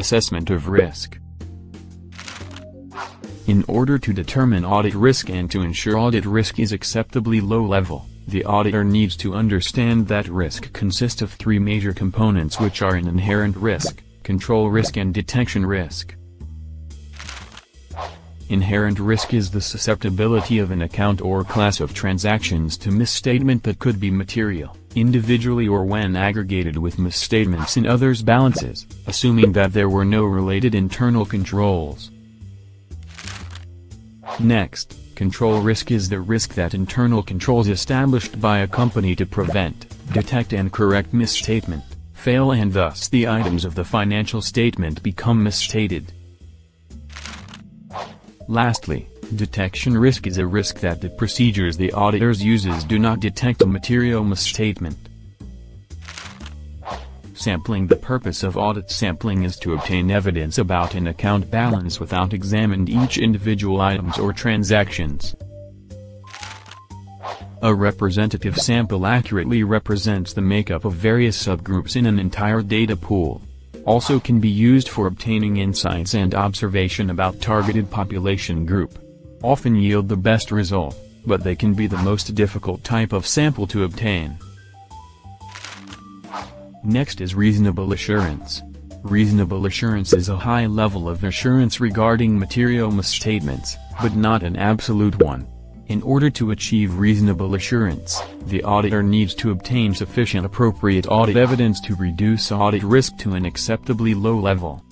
Assessment of risk. In order to determine audit risk and to ensure audit risk is acceptably low level, the auditor needs to understand that risk consists of three major components, which are an inherent risk, control risk and detection risk. Inherent risk is the susceptibility of an account or class of transactions to misstatement that could be material, individually or when aggregated with misstatements in others' balances, assuming that there were no related internal controls. Next, control risk is the risk that internal controls established by a company to prevent, detect and correct misstatement, fail, and thus the items of the financial statement become misstated. Lastly, detection risk is a risk that the procedures the auditors uses do not detect a material misstatement. Sampling. The purpose of audit sampling is to obtain evidence about an account balance without examining each individual items or transactions. A representative sample accurately represents the makeup of various subgroups in an entire data pool. Also can be used for obtaining insights and observation about targeted population group. Often yield the best result, but they can be the most difficult type of sample to obtain. Next is reasonable assurance. Reasonable assurance is a high level of assurance regarding material misstatements, but not an absolute one. In order to achieve reasonable assurance, the auditor needs to obtain sufficient appropriate audit evidence to reduce audit risk to an acceptably low level.